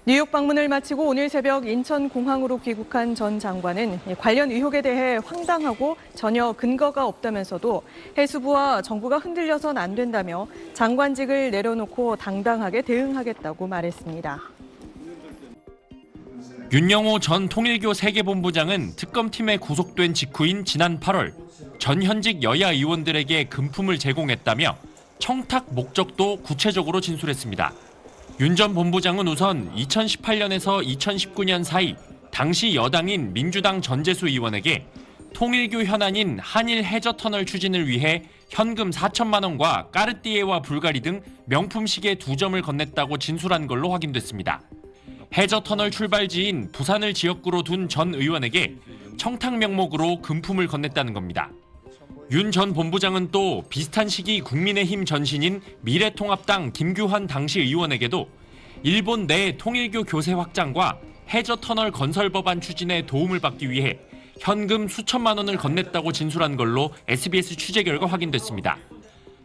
뉴욕 방문을 마치고 오늘 새벽 인천공항으로 귀국한 전 장관은 관련 의혹에 대해 황당하고 전혀 근거가 없다면서도 해수부와 정부가 흔들려선 안 된다며 장관직을 내려놓고 당당하게 대응하겠다고 말했습니다. 윤영호 전 통일교 세계본부장은 특검팀에 구속된 직후인 지난 8월 전 현직 여야 의원들에게 금품을 제공했다며 청탁 목적도 구체적으로 진술했습니다. 윤 전 본부장은 우선 2018년에서 2019년 사이 당시 여당인 민주당 전재수 의원에게 통일교 현안인 한일 해저터널 추진을 위해 현금 4천만 원과 까르띠에와 불가리 등 명품 시계 2점을 건넸다고 진술한 걸로 확인됐습니다. 해저터널 출발지인 부산을 지역구로 둔 전 의원에게 청탁 명목으로 금품을 건넸다는 겁니다. 윤 전 본부장은 또 비슷한 시기 국민의힘 전신인 미래통합당 김규환 당시 의원에게도 일본 내 통일교 교세 확장과 해저터널 건설 법안 추진에 도움을 받기 위해 현금 수천만 원을 건넸다고 진술한 걸로 SBS 취재 결과 확인됐습니다.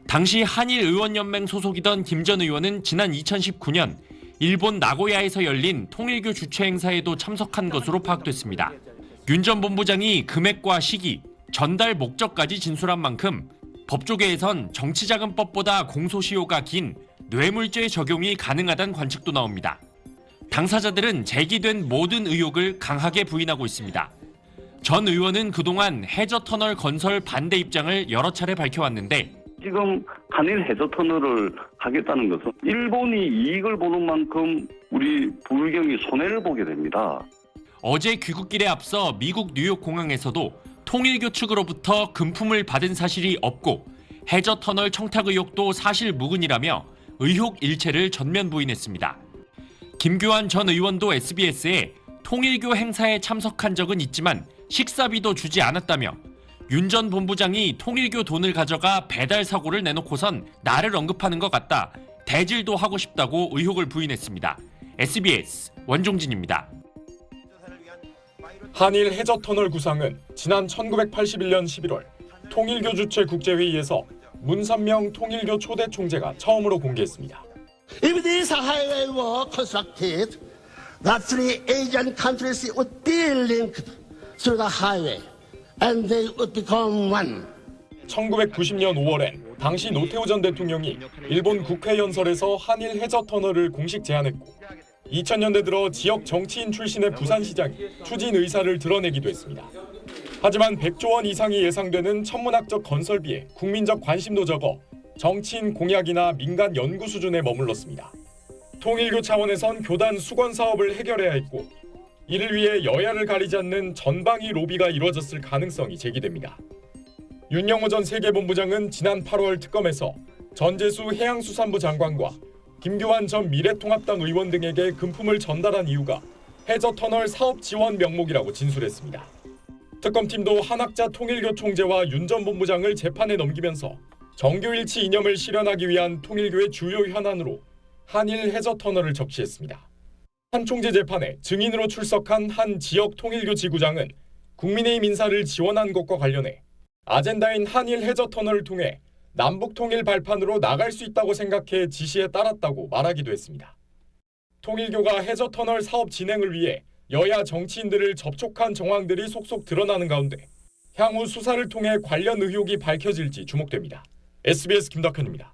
당시 한일의원연맹 소속이던 김 전 의원은 지난 2019년 일본 나고야에서 열린 통일교 주최 행사에도 참석한 것으로 파악됐습니다. 윤 전 본부장이 금액과 시기, 전달 목적까지 진술한 만큼 법조계에선 정치자금법보다 공소시효가 긴 뇌물죄 적용이 가능하다는 관측도 나옵니다. 당사자들은 제기된 모든 의혹을 강하게 부인하고 있습니다. 전 의원은 그동안 해저터널 건설 반대 입장을 여러 차례 밝혀왔는데 지금 한일 해저터널을 하겠다는 것은 일본이 이익을 보는 만큼 우리 불경이 손해를 보게 됩니다. 어제 귀국길에 앞서 미국 뉴욕 공항에서도 통일교 측으로부터 금품을 받은 사실이 없고 해저터널 청탁 의혹도 사실 무근이라며 의혹 일체를 전면 부인했습니다. 김규환 전 의원도 SBS에 통일교 행사에 참석한 적은 있지만 식사비도 주지 않았다며 윤 전 본부장이 통일교 돈을 가져가 배달 사고를 내놓고선 나를 언급하는 것 같다. 대질도 하고 싶다고 의혹을 부인했습니다. SBS 원종진입니다. 한일 해저터널 구상은 지난 1981년 11월 통일교 주최 국제회의에서 문선명 통일교 초대 총재가 처음으로 공개했습니다. If this highway were constructed, the three Asian countries would be linked through the highway, and they would become one. 1990년 5월엔 당시 노태우 전 대통령이 일본 국회 연설에서 한일 해저터널을 공식 제안했고 2000년대 들어 지역 정치인 출신의 부산시장이 추진 의사를 드러내기도 했습니다. 하지만 100조 원 이상이 예상되는 천문학적 건설비에 국민적 관심도 적어 정치인 공약이나 민간 연구 수준에 머물렀습니다. 통일교 차원에선 교단 수건 사업을 해결해야 했고 이를 위해 여야를 가리지 않는 전방위 로비가 이루어졌을 가능성이 제기됩니다. 윤영호 전 세계본부장은 지난 8월 특검에서 전재수 해양수산부 장관과 김규환 전 미래통합당 의원 등에게 금품을 전달한 이유가 해저터널 사업 지원 명목이라고 진술했습니다. 특검팀도 한학자 통일교 총재와 윤 전 본부장을 재판에 넘기면서 정교일치 이념을 실현하기 위한 통일교의 주요 현안으로 한일 해저터널을 적시했습니다. 한 총재 재판에 증인으로 출석한 한 지역 통일교 지구장은 국민의힘 인사를 지원한 것과 관련해 아젠다인 한일 해저터널을 통해 남북 통일 발판으로 나갈 수 있다고 생각해 지시에 따랐다고 말하기도 했습니다. 통일교가 해저터널 사업 진행을 위해 여야 정치인들을 접촉한 정황들이 속속 드러나는 가운데 향후 수사를 통해 관련 의혹이 밝혀질지 주목됩니다. SBS 김덕현입니다.